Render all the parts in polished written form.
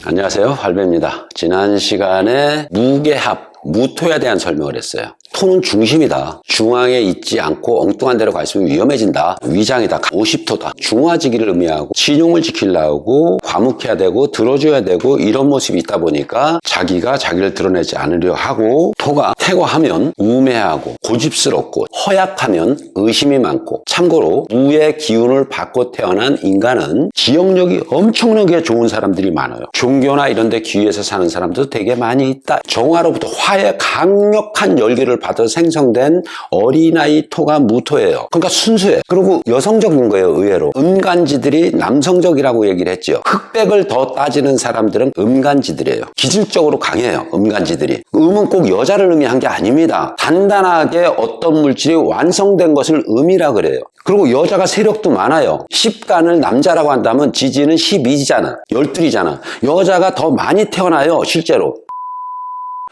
안녕하세요, 할배입니다. 지난 시간에 무게합, 무토에 대한 설명을 했어요. 토는 중심이다. 중앙에 있지 않고 엉뚱한 데로 가 있으면 위험해진다. 위장이다. 50토다. 중화지기를 의미하고 신용을 지키려고 과묵해야 되고 들어줘야 되고 이런 모습이 있다 보니까 자기가 자기를 드러내지 않으려 하고, 토가 태거하면 우매하고 고집스럽고 허약하면 의심이 많고, 참고로 무의 기운을 받고 태어난 인간은 기억력이 엄청나게 좋은 사람들이 많아요. 종교나 이런 데 귀에서 사는 사람도 되게 많이 있다. 정화로부터 화의 강력한 열기를 받아 생성된 어린아이 토가 무토예요. 그러니까 순수해. 그리고 여성적인 거예요. 의외로 음간지들이 남성적이라고 얘기를 했죠. 흑백을 더 따지는 사람들은 음간지들이에요. 기질적으로 강해요. 음간지들이. 음은 꼭 여자를 의미한 게 아닙니다. 단단하게 어떤 물질이 완성된 것을 음이라 그래요. 그리고 여자가 세력도 많아요. 10간을 남자라고 한다면 지지는 12지잖아. 12이잖아. 여자가 더 많이 태어나요. 실제로.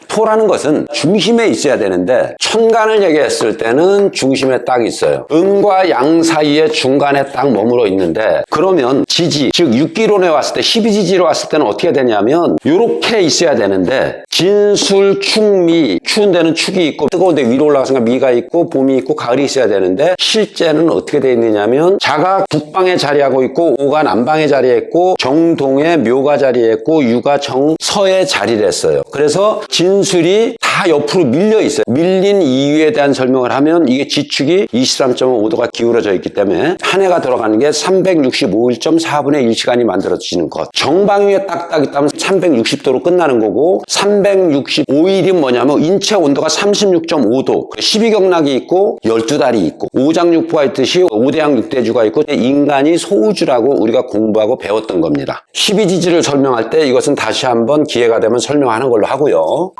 토라는 것은 중심에 있어야 되는데, 천간을 얘기했을 때는 중심에 딱 있어요. 음과 양 사이에 중간에 딱 머물러 있는데, 그러면 지지, 즉 육기론에 왔을 때 12지지로 왔을 때는 어떻게 되냐면 이렇게 있어야 되는데, 진술, 축미, 추운 데는 축이 있고 뜨거운 데 위로 올라가서 미가 있고 봄이 있고 가을이 있어야 되는데, 실제는 어떻게 되어 있느냐면 자가 북방에 자리하고 있고 오가 남방에 자리했고 정동에 묘가 자리했고 유가 정서에 자리를 했어요. 그래서 진술이 다 옆으로 밀려 있어요. 밀린 이유에 대한 설명을 하면 이게 지축이 23.5도가 기울어져 있기 때문에 한 해가 돌아가는 게 365.4분의 1시간이 만들어지는 것. 정방위에 딱딱 있다면 360도로 끝나는 거고, 365일이 뭐냐면 인체 온도가 36.5도, 12경락이 있고 12달이 있고 오장육부가 있듯이 5대양 6대주가 있고 인간이 소우주라고 우리가 공부하고 배웠던 겁니다. 12지지를 설명할 때 이것은 다시 한번 기회가 되면 설명하는 걸로 하고요.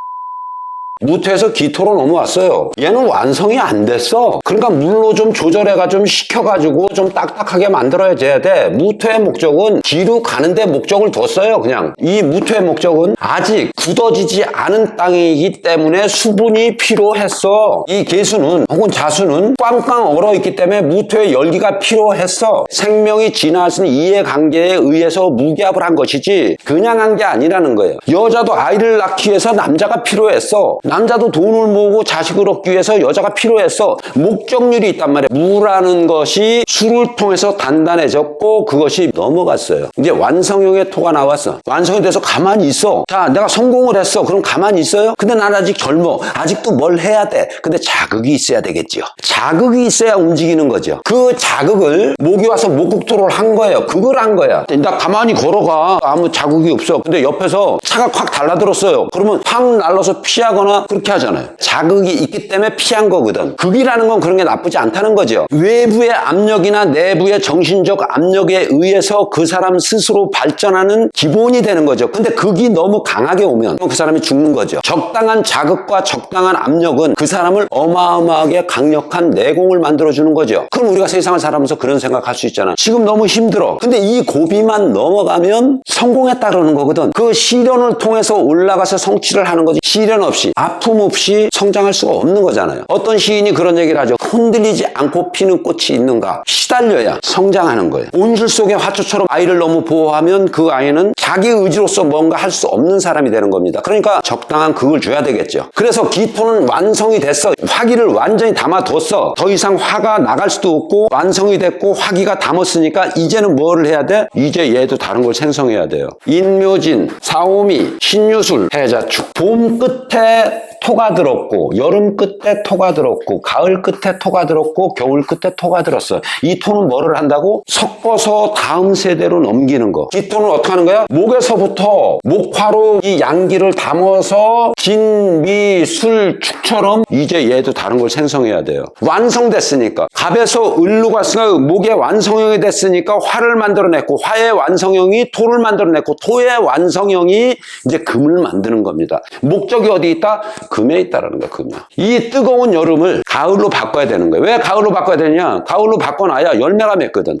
무토에서 기토로 넘어왔어요. 얘는 완성이 안 됐어. 그러니까 물로 좀 조절해가 좀 식혀가지고 좀 딱딱하게 만들어야 돼. 무토의 목적은 기로 가는데 목적을 뒀어요. 그냥 이 무토의 목적은 아직 굳어지지 않은 땅이기 때문에 수분이 필요했어. 이 개수는 혹은 자수는 꽝꽝 얼어있기 때문에 무토의 열기가 필요했어. 생명이 진화할 수 있는 이해관계에 의해서 무기합을 한 것이지 그냥 한 게 아니라는 거예요. 여자도 아이를 낳기 위해서 남자가 필요했어. 남자도 돈을 모으고 자식을 얻기 위해서 여자가 필요했어. 목적률이 있단 말이에요. 무라는 것이 수를 통해서 단단해졌고 그것이 넘어갔어요. 이제 완성형의 토가 나왔어. 완성이 돼서 가만히 있어. 자, 내가 성공을 했어. 그럼 가만히 있어요? 근데 난 아직 젊어. 아직도 뭘 해야 돼. 근데 자극이 있어야 되겠죠. 자극이 있어야 움직이는 거죠. 그 자극을 목이 와서 목국토를 한 거예요. 그걸 한 거야. 나 가만히 걸어가. 아무 자극이 없어. 근데 옆에서 차가 확 달라들었어요. 그러면 확 날라서 피하거나 그렇게 하잖아요. 자극이 있기 때문에 피한 거거든. 극이라는 건 그런 게 나쁘지 않다는 거죠. 외부의 압력이나 내부의 정신적 압력에 의해서 그 사람 스스로 발전하는 기본이 되는 거죠. 근데 극이 너무 강하게 오면 그 사람이 죽는 거죠. 적당한 자극과 적당한 압력은 그 사람을 어마어마하게 강력한 내공을 만들어주는 거죠. 그럼 우리가 세상을 살아가면서 그런 생각할 수 있잖아. 지금 너무 힘들어. 근데 이 고비만 넘어가면 성공했다라는 거거든. 그 시련을 통해서 올라가서 성취를 하는 거지. 시련 없이 아픔 없이 성장할 수가 없는 거잖아요. 어떤 시인이 그런 얘기를 하죠. 흔들리지 않고 피는 꽃이 있는가? 시달려야 성장하는 거예요. 온실 속의 화초처럼 아이를 너무 보호하면 그 아이는 자기 의지로서 뭔가 할 수 없는 사람이 되는 겁니다. 그러니까 적당한 극을 줘야 되겠죠. 그래서 기토는 완성이 됐어. 화기를 완전히 담아뒀어. 더 이상 화가 나갈 수도 없고 완성이 됐고 화기가 담았으니까 이제는 뭐를 해야 돼? 이제 얘도 다른 걸 생성해야 돼요. 인묘진, 사오미, 신유술, 해자축. 봄 끝에 토가 들었고 여름 끝에 토가 들었고 가을 끝에 토가 들었고 겨울 끝에 토가 들었어. 이 토는 뭐를 한다고? 섞어서 다음 세대로 넘기는 거. 이 토는 어떻게 하는 거야? 목에서부터 목화로 이 양기를 담아서 진, 미, 술, 축처럼 이제 얘도 다른 걸 생성해야 돼요. 완성됐으니까. 갑에서 을로 갔으니까 목의 완성형이 됐으니까 화를 만들어냈고 화의 완성형이 토를 만들어냈고 토의 완성형이 이제 금을 만드는 겁니다. 목적이 어디 있다? 금에 있다라는 거야, 금이. 이 뜨거운 여름을 가을로 바꿔야 되는 거예요. 왜 가을로 바꿔야 되냐? 가을로 바꿔놔야 열매가 맺거든.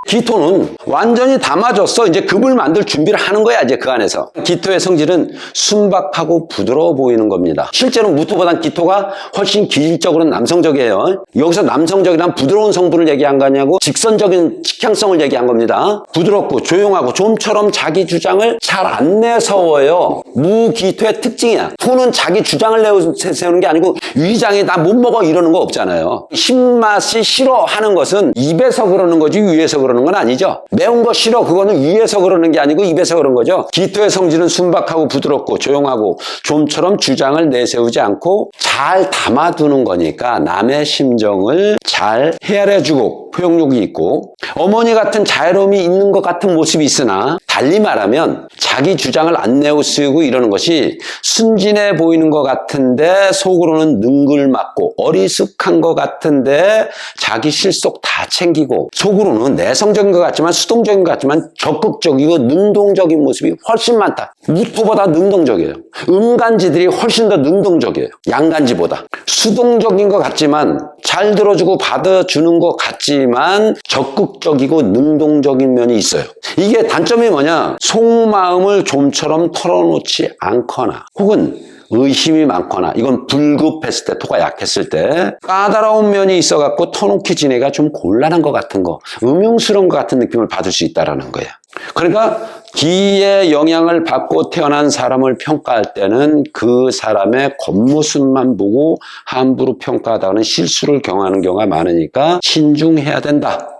기토는 완전히 담아졌어. 이제 금을 만들 준비를 하는 거야, 이제 그 안에서. 기토의 성질은 순박하고 부드러워 보이는 겁니다. 실제로 무토보단 기토가 훨씬 기질적으로는 남성적이에요. 여기서 남성적이란 부드러운 성분을 얘기한 거냐고 직선적인 직향성을 얘기한 겁니다. 부드럽고 조용하고 좀처럼 자기 주장을 잘 안 내세워요. 무기토의 특징이야. 토는 자기 주장을 내세우는 게 아니고 위장이 나 못 먹어 이러는 거 없잖아요. 신맛이 싫어하는 것은 입에서 그러는 거지 위에서 그러는 건 아니죠. 매운 거 싫어 그거는 위에서 그러는 게 아니고 입에서 그런 거죠. 기토의 성질은 순박하고 부드럽고 조용하고 좀처럼 주장을 내세우지 않고 잘 담아두는 거니까 남의 심정을 잘 헤아려주고 포용력이 있고 어머니 같은 자애로움이 있는 것 같은 모습이 있으나 달리 말하면 자기 주장을 안 내세우고 이러는 것이 순진해 보이는 것 같은데 속으로는 능글맞고 어리숙한 것 같은데 자기 실속 다 챙기고 속으로는 내성적인 것 같지만 수동적인 것 같지만 적극적이고 능동적인 모습이 훨씬 많다. 무토보다 능동적이에요. 음간지들이 훨씬 더 능동적이에요. 양간지보다. 수동적인 것 같지만 잘 들어주고 받아주는 것 같지만 적극적이고 능동적인 면이 있어요. 이게 단점이 뭐냐? 속마음을 좀처럼 털어놓지 않거나 혹은 의심이 많거나 이건 불급했을 때 토가 약했을 때 까다로운 면이 있어갖고 터놓기 지내기가 좀 곤란한 것 같은 거 음흉스러운 것 같은 느낌을 받을 수 있다는 거예요. 그러니까 기의 영향을 받고 태어난 사람을 평가할 때는 그 사람의 겉모습만 보고 함부로 평가하다가는 실수를 경하는 경우가 많으니까 신중해야 된다.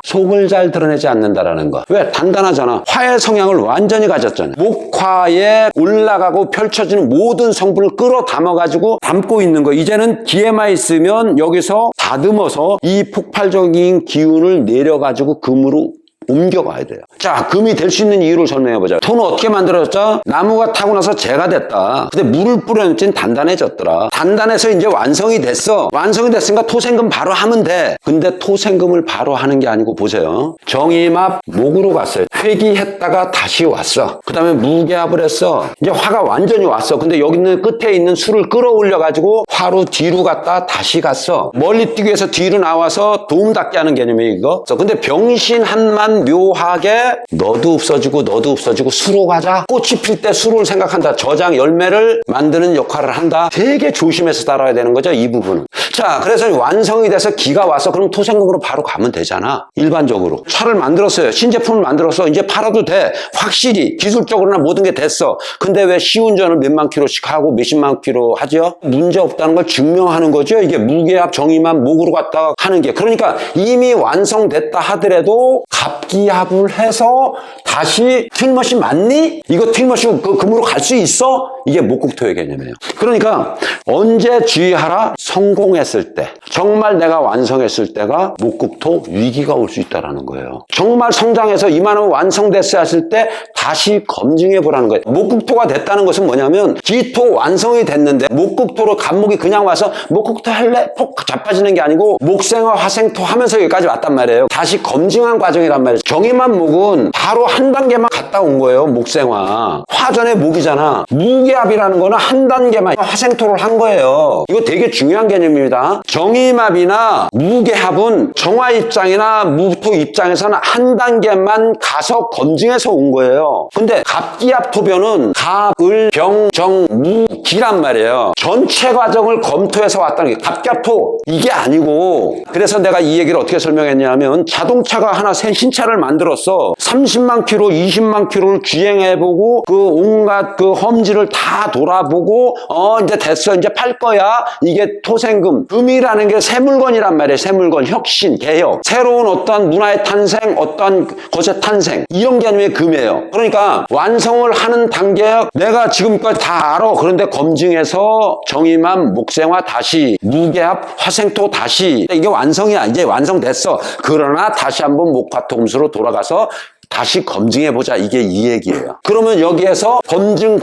속을 잘 드러내지 않는다라는 거. 왜? 단단하잖아. 화의 성향을 완전히 가졌잖아요. 목화에 올라가고 펼쳐지는 모든 성분을 끌어 담아가지고 담고 있는 거. 이제는 기에만 있으면 여기서 다듬어서 이 폭발적인 기운을 내려가지고 금으로 옮겨가야 돼요. 자, 금이 될 수 있는 이유를 설명해보자. 토는 어떻게 만들어졌죠? 나무가 타고 나서 재가 됐다. 근데 물을 뿌려놓진 단단해졌더라. 단단해서 이제 완성이 됐어. 완성이 됐으니까 토생금 바로 하면 돼. 근데 토생금을 바로 하는 게 아니고 보세요. 정이합 목으로 갔어요. 회귀했다가 다시 왔어. 그 다음에 무게합을 했어. 이제 화가 완전히 왔어. 근데 여기 있는 끝에 있는 수를 끌어올려가지고 화로 뒤로 갔다 다시 갔어. 멀리 뛰기 위해서 뒤로 나와서 도움닫게 하는 개념이에요, 이거. 근데 병신한만 묘하게 너도 없어지고 수로 가자. 꽃이 필 때 수로를 생각한다. 저장 열매를 만드는 역할을 한다. 되게 조심해서 따라야 되는 거죠, 이 부분은. 자, 그래서 완성이 돼서 기가 왔어. 그럼 토생금으로 바로 가면 되잖아. 일반적으로. 차를 만들었어요. 신제품을 만들어서 이제 팔아도 돼. 확실히 기술적으로나 모든 게 됐어. 근데 왜 시운전을 몇만 킬로씩 하고 몇십만 킬로 하죠? 문제 없다는 걸 증명하는 거죠. 이게 무게합 정의만 목으로 갔다 하는 게. 그러니까 이미 완성됐다 하더라도 기합을 해서 다시 틀림없이 맞니? 이거 틀림없이 그 금으로 갈 수 있어? 이게 목국토의 개념이에요. 그러니까 언제 주의하라? 성공했을 때, 정말 내가 완성했을 때가 목국토 위기가 올 수 있다는 거예요. 정말 성장해서 이만하면 완성됐어야 했을 때 다시 검증해 보라는 거예요. 목국토가 됐다는 것은 뭐냐면 기토 완성이 됐는데 목국토로 간목이 그냥 와서 목국토 할래? 폭 자빠지는 게 아니고 목생화 화생토 하면서 여기까지 왔단 말이에요. 다시 검증한 과정이란 말이에요. 정의만 목은 바로 한 단계만 갔다 온 거예요. 목생화. 화전의 목이잖아. 무게합이라는 거는 한 단계만 화생토를 한 거예요. 이거 되게 중요한 개념입니다. 정의합이나 무게합은 정화 입장이나 무토 입장에서는 한 단계만 가서 검증해서 온 거예요. 근데 갑기합토변은 갑, 을, 병, 정, 무, 기란 말이에요. 전체 과정을 검토해서 왔다는 게 갑기합토 이게 아니고 그래서 내가 이 얘기를 어떻게 설명했냐면 자동차가 하나 새 신차를 만들었어. 30만 킬로, 20만 킬로를 주행해보고 그 온갖 그 험지를 다 돌아보고 이제 됐어. 이제 팔 거야. 이게 토생금. 금이라는 게 새 물건이란 말이에요. 새 물건, 혁신, 개혁. 새로운 어떤 문화의 탄생, 어떤 것의 탄생. 이런 개념의 금이에요. 그러니까 완성을 하는 단계에 내가 지금까지 다 알아. 그런데 검증해서 정의만 목생화 다시, 무게합, 화생토 다시. 이게 완성이야. 이제 완성됐어. 그러나 다시 한번 목화토금수로 돌아가서 다시 검증해보자. 이게 이 얘기예요. 그러면 여기에서 검증,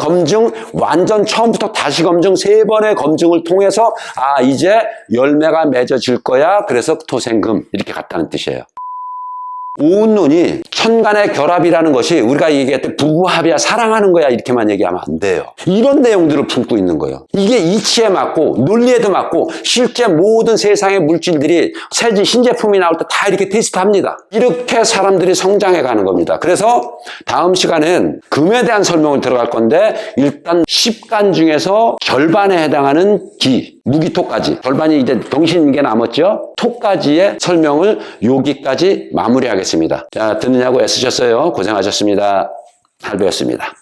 완전 처음부터 다시 검증, 3번의 검증을 통해서 이제 열매가 맺어질 거야. 그래서 토생금 이렇게 갔다는 뜻이에요. 오운론이 천간의 결합이라는 것이 우리가 얘기했던 부부합이야, 사랑하는 거야, 이렇게만 얘기하면 안 돼요. 이런 내용들을 품고 있는 거예요. 이게 이치에 맞고 논리에도 맞고 실제 모든 세상의 물질들이 새 신제품이 나올 때 다 이렇게 테스트합니다. 이렇게 사람들이 성장해 가는 겁니다. 그래서 다음 시간엔 금에 대한 설명을 들어갈 건데 일단 10간 중에서 절반에 해당하는 기, 무기토까지, 절반이 이제 병신게 남았죠. 토까지의 설명을 여기까지 마무리하겠습니다. 자, 듣느냐고 애쓰셨어요. 고생하셨습니다. 잘 배웠습니다.